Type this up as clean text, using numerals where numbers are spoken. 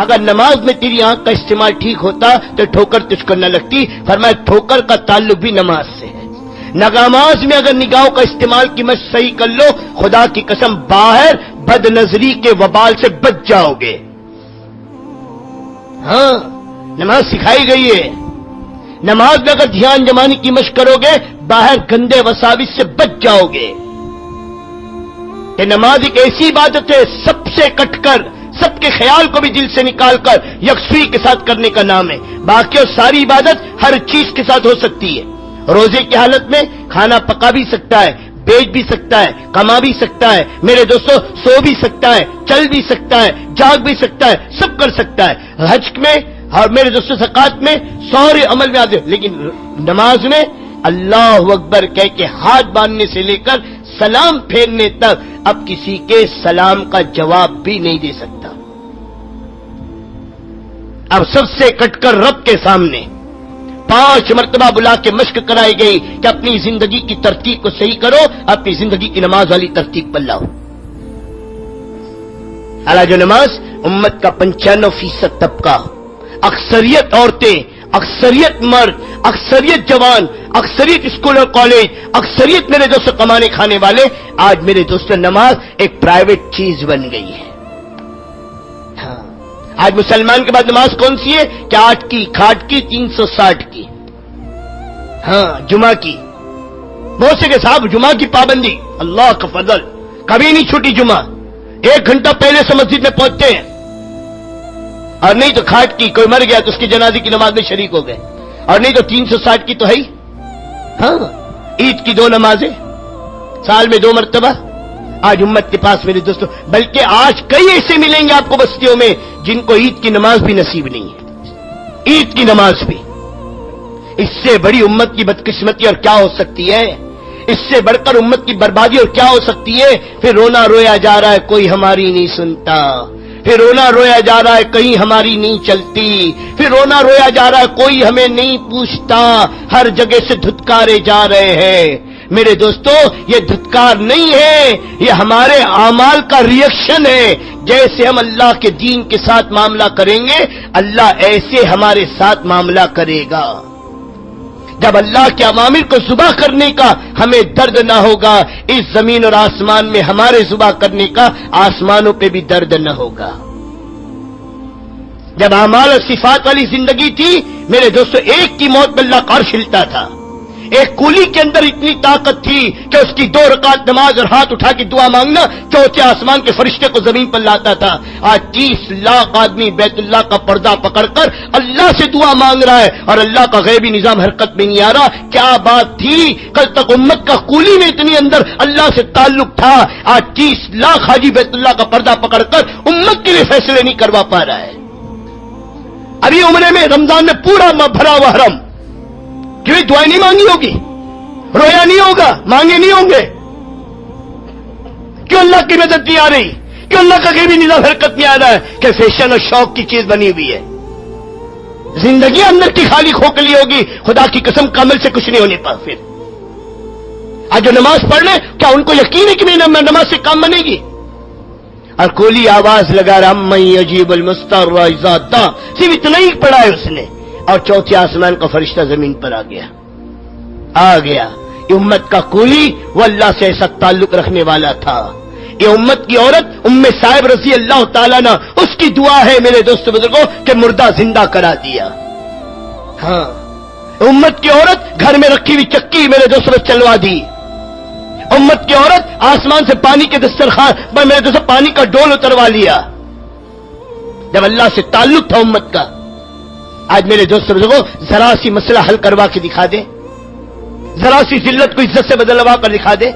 اگر نماز میں تیری آنکھ کا استعمال ٹھیک ہوتا تو ٹھوکر تجھ کو نہ لگتی. فرمایا ٹھوکر کا تعلق بھی نماز سے ہے. نماز میں اگر نگاہوں کا استعمال کی مشق صحیح کر لو، خدا کی قسم باہر بد نظری کے وبال سے بچ جاؤ گے. ہاں نماز سکھائی گئی ہے. نماز میں اگر دھیان جمانے کی مشق کرو گے باہر گندے وساوس سے بچ جاؤ گے. کہ نماز ایک ایسی عبادت ہے سب سے کٹ کر، سب کے خیال کو بھی دل سے نکال کر یکسوئی کے ساتھ کرنے کا نام ہے. باقی اور ساری عبادت ہر چیز کے ساتھ ہو سکتی ہے. روزے کی حالت میں کھانا پکا بھی سکتا ہے، بیچ بھی سکتا ہے، کما بھی سکتا ہے. میرے دوستو سو بھی سکتا ہے، چل بھی سکتا ہے، جاگ بھی سکتا ہے، سب کر سکتا ہے. حج میں اور میرے دوستو زکات میں سارے عمل میں آتے، لیکن نماز میں اللہ اکبر کہہ کے ہاتھ باندھنے سے لے کر سلام پھیرنے تک اب کسی کے سلام کا جواب بھی نہیں دے سکتا. اب سب سے کٹ کر رب کے سامنے 5 مرتبہ بلا کے مشق کرائی گئی کہ اپنی زندگی کی ترتیب کو صحیح کرو، اپنی زندگی کی نماز والی ترتیب پر لاؤ. حالانکہ جو نماز امت کا 95% طبقہ، اکثریت عورتیں، اکثریت مرد، اکثریت جوان، اکثریت اسکول اور کالج، اکثریت میرے دوست کمانے کھانے والے، آج میرے دوست نماز ایک پرائیویٹ چیز بن گئی ہے. ہاں آج مسلمان کے بعد نماز کون سی ہے؟ کہ 8 کی، کھاٹ کی، 360 کی. ہاں جمعہ کی. بہت سے کہ صاحب جمعہ کی پابندی، اللہ کا فضل، کبھی نہیں چھوٹی جمعہ. 1 گھنٹہ پہلے سے مسجد میں پہنچتے ہیں، اور نہیں تو کھاٹ کی، کوئی مر گیا تو اس کی جنازے کی نماز میں شریک ہو گئے، اور نہیں تو 360 کی تو ہے ہی. ہاں عید کی 2 نمازیں سال میں 2 مرتبہ. آج امت کے پاس میرے دوستوں، بلکہ آج کئی ایسے ملیں گے آپ کو بستیوں میں جن کو عید کی نماز بھی نصیب نہیں ہے. عید کی نماز بھی. اس سے بڑی امت کی بدقسمتی اور کیا ہو سکتی ہے؟ اس سے بڑھ کر امت کی بربادی اور کیا ہو سکتی ہے؟ پھر رونا رویا جا رہا ہے کوئی ہماری نہیں سنتا، پھر رونا رویا جا رہا ہے کہیں ہماری نہیں چلتی، پھر رونا رویا جا رہا ہے کوئی ہمیں نہیں پوچھتا، ہر جگہ سے دھتکارے جا رہے ہیں. میرے دوستو یہ دھتکار نہیں ہے، یہ ہمارے اعمال کا ریئیکشن ہے. جیسے ہم اللہ کے دین کے ساتھ معاملہ کریں گے اللہ ایسے ہمارے ساتھ معاملہ کرے گا. جب اللہ کے اوامر کو ذبح کرنے کا ہمیں درد نہ ہوگا، اس زمین اور آسمان میں ہمارے ذبح کرنے کا آسمانوں پہ بھی درد نہ ہوگا. جب اعمال اور صفات والی زندگی تھی میرے دوستو، ایک کی موت میں اللہ کا عرش ہلتا تھا. ایک کولی کے اندر اتنی طاقت تھی کہ اس کی 2 رکعت نماز اور ہاتھ اٹھا کے دعا مانگنا چوتھے آسمان کے فرشتے کو زمین پر لاتا تھا. آج 30 لاکھ آدمی بیت اللہ کا پردہ پکڑ کر اللہ سے دعا مانگ رہا ہے اور اللہ کا غیبی نظام حرکت میں نہیں آ رہا. کیا بات تھی؟ کل تک امت کا کولی میں اتنی اندر اللہ سے تعلق تھا، آج 30 لاکھ حاجی بیت اللہ کا پردہ پکڑ کر امت کے لیے فیصلے نہیں کروا پا رہا ہے. ابھی عمرے میں رمضان میں پورا بھرا ہوا حرم، کیوں دعائیں نہیں مانگی ہوگی؟ رویا نہیں ہوگا؟ مانگے نہیں ہوں گے؟ کیوں اللہ کی مدد نہیں آ رہی؟ کیوں اللہ کا غیبی نظام حرکت نہیں آ رہا ہے؟ کہ فیشن اور شوق کی چیز بنی ہوئی ہے. زندگی اندر کی خالی کھوکھلی ہوگی، خدا کی قسم کامل سے کچھ نہیں ہونے پا. پھر آج جو نماز پڑھ لیں کیا ان کو یقین ہے کہ میری نماز سے کام بنے گی؟ اور کولی آواز لگا رہا من یجیب المضطر اذا دعا، صرف اتنا ہی پڑھا ہے اس نے، اور چوتھے آسمان کا فرشتہ زمین پر آ گیا. یہ امت کا کولی وہ اللہ سے ایسا تعلق رکھنے والا تھا. یہ امت کی عورت ام صاحب رضی اللہ تعالیٰ عنہ، اس کی دعا ہے میرے دوست بزرگوں کہ مردہ زندہ کرا دیا. ہاں امت کی عورت گھر میں رکھی ہوئی چکی میرے دوست پر چلوا دی. امت کی عورت آسمان سے پانی کے دسترخوان پر میرے دوست پانی کا ڈول اتروا لیا جب اللہ سے تعلق تھا امت کا. آج میرے دوست بزرگوں ذرا سی مسئلہ حل کروا کے دکھا دے، ذرا سی ذلت کو عزت سے بدلوا کر دکھا دے.